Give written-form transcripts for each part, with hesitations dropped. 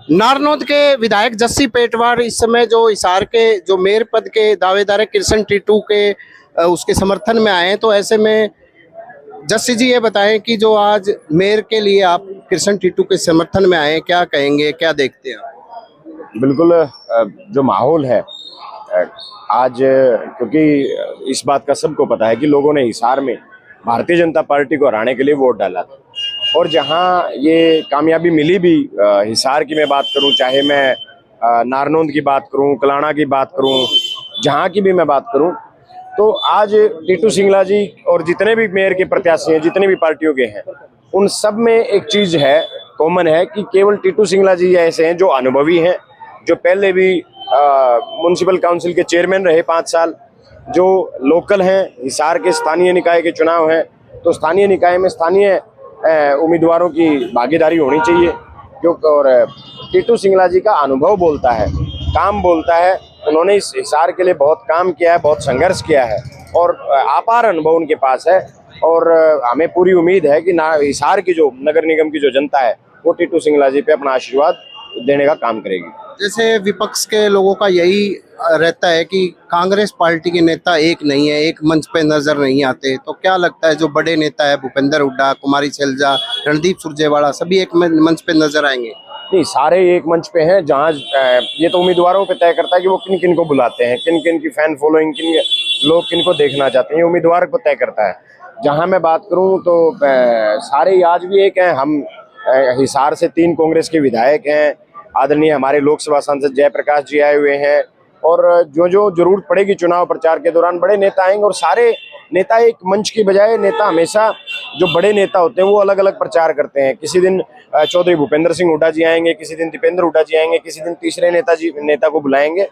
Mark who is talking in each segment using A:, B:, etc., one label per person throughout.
A: नारनौद के विधायक जस्सी पेटवार इस समय जो हिसार के जो मेयर पद के दावेदार है कृष्ण टीटू के उसके समर्थन में आए हैं, तो ऐसे में जस्सी जी ये बताएं कि जो आज मेयर के लिए आप कृष्ण टीटू के समर्थन में आए हैं, क्या कहेंगे, क्या देखते हैं आप?
B: बिल्कुल जो माहौल है आज, क्योंकि इस बात का सबको पता है कि लोगों ने हिसार में भारतीय जनता पार्टी को हराने के लिए वोट डाला था, और जहां ये कामयाबी मिली भी, हिसार की मैं बात करूं, चाहे मैं नारनौंद की बात करूं, कलाना की बात करूं, जहां की भी मैं बात करूं, तो आज टीटू सिंगला जी और जितने भी मेयर के प्रत्याशी हैं, जितने भी पार्टियों के हैं, उन सब में एक चीज है, कॉमन है कि केवल टीटू सिंगला जी ऐसे हैं जो अनुभवी हैं, जो पहले भी म्युनिसिपल काउंसिल के चेयरमैन रहे 5 साल, जो लोकल हैं। हिसार के स्थानीय निकाय के चुनाव हैं, तो स्थानीय निकाय में स्थानीय उम्मीदवारों की भागीदारी होनी चाहिए, क्योंकि और टीटू सिंगला जी का अनुभव बोलता है, काम बोलता है। उन्होंने इस हिसार के लिए बहुत काम किया है, बहुत संघर्ष किया है, और अपार अनुभव उनके पास है। और हमें पूरी उम्मीद है कि हिसार की जो नगर निगम की जो जनता है, वो टीटू सिंगला जी पे अपना आशीर्वाद देने का काम करेगी।
A: जैसे विपक्ष के लोगों का यही रहता है कि कांग्रेस पार्टी के नेता एक नहीं है, एक मंच पे नजर नहीं आते, तो क्या लगता है जो बड़े नेता है भूपेंद्र हुड्डा, कुमारी सैलजा, रणदीप सुरजेवाला, सभी एक मंच पे नजर आएंगे?
B: नहीं, सारे एक मंच पे हैं। जहाँ ये तो उम्मीदवारों पे तय करता है कि वो किन किन को बुलाते हैं, किन किन की फैन फॉलोइंग, किन लोग किन को देखना चाहते हैं, ये उम्मीदवार को तय करता है। जहाँ मैं बात करूँ तो सारे आज भी एक हैं। हम हिसार से 3 कांग्रेस के विधायक हैं, आदरणीय हमारे लोकसभा सांसद जयप्रकाश जी आए हुए हैं, और जो जो जरूरत पड़ेगी चुनाव प्रचार के दौरान बड़े नेता आएंगे। और सारे नेता एक मंच की बजाय, नेता हमेशा जो बड़े नेता होते हैं वो अलग अलग प्रचार करते हैं। किसी दिन चौधरी भूपेंद्र सिंह हुड्डा जी आएंगे, किसी दिन दीपेंद्र हुड्डा जी आएंगे, किसी दिन तीसरे नेता को बुलाएंगे।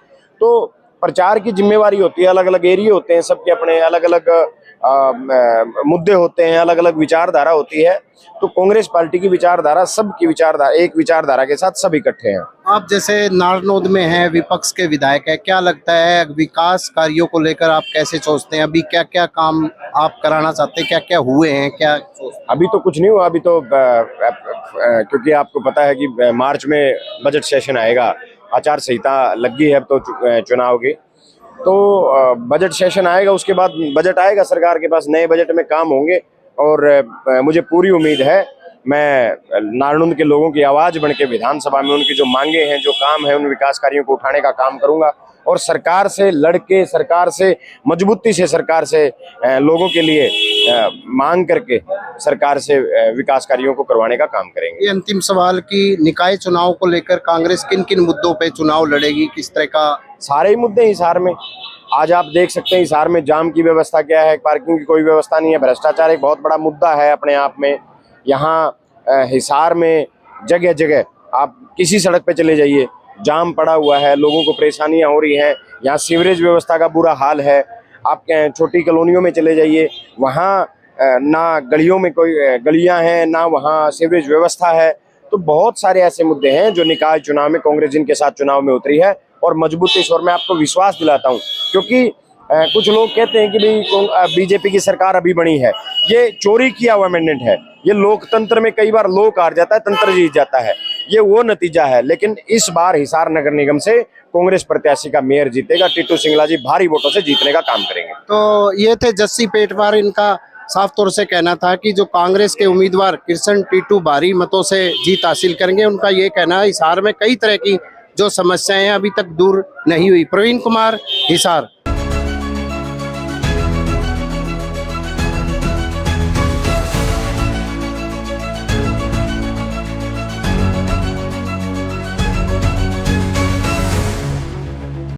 B: तो प्रचार की जिम्मेवारी होती है, अलग अलग एरिया होते हैं, सबके अपने अलग अलग मुद्दे होते हैं, अलग अलग विचारधारा होती है। तो कांग्रेस पार्टी की विचारधारा, सबकी विचारधारा, एक विचारधारा के साथ सब इकट्ठे हैं।
A: आप जैसे नारनौद में हैं, विपक्ष के विधायक है, क्या लगता है विकास कार्यों को लेकर आप कैसे सोचते हैं? अभी क्या क्या काम आप कराना चाहते हैं, क्या क्या हुए हैं, क्या?
B: अभी तो कुछ नहीं हुआ। अभी तो क्योंकि आपको पता है कि मार्च में बजट सेशन आएगा, आचार संहिता लग गई है अब तो चुनाव की, तो बजट सेशन आएगा, उसके बाद बजट आएगा सरकार के पास, नए बजट में काम होंगे। और मुझे पूरी उम्मीद है, मैं नारनौंद के लोगों की आवाज बन के विधानसभा में उनकी जो मांगे हैं, जो काम है, उन विकास कार्यों को उठाने का काम करूंगा, और सरकार से लड़के, सरकार से मजबूती से, सरकार से लोगों के लिए मांग करके सरकार से विकास कार्यों को करवाने का काम करेंगे।
A: ये अंतिम सवाल कि निकाय चुनाव को लेकर कांग्रेस किन किन मुद्दों पे चुनाव लड़ेगी, किस तरह का?
B: सारे ही मुद्दे हिसार में आज आप देख सकते हैं। हिसार में जाम की व्यवस्था क्या है, पार्किंग की कोई व्यवस्था नहीं है, भ्रष्टाचार एक बहुत बड़ा मुद्दा है अपने आप में। यहाँ हिसार में जगह जगह आप किसी सड़क पे चले जाइए, जाम पड़ा हुआ है, लोगों को परेशानियां हो रही हैं। यहाँ सीवरेज व्यवस्था का बुरा हाल है। आप छोटी कॉलोनियों में चले जाइए, वहाँ ना गलियों में कोई गलियां हैं, ना वहाँ सीवरेज व्यवस्था है। तो बहुत सारे ऐसे मुद्दे हैं जो निकाय चुनाव में कांग्रेस जिनके साथ चुनाव में उतरी है, और मजबूती से, और मैं आपको विश्वास दिलाता हूँ, क्योंकि कुछ लोग कहते हैं कि भाई बीजेपी की सरकार अभी बनी है, ये चोरी किया हुआ मैंडेट है। ये लोकतंत्र में कई बार लोक हार जाता है, तंत्र जीत जाता है, ये वो नतीजा है। लेकिन इस बार हिसार नगर निगम से कांग्रेस प्रत्याशी का मेयर जीतेगा, टीटू सिंगला जी भारी वोटों से जीतने का काम करेंगे।
A: तो ये थे जस्सी पेटवार, इनका साफ तौर से कहना था कि जो कांग्रेस के उम्मीदवार कृष्ण टीटू भारी मतों से जीत हासिल करेंगे। उनका ये कहना है हिसार में कई तरह की जो समस्याएं हैं अभी तक दूर नहीं हुई। प्रवीण कुमार, हिसार।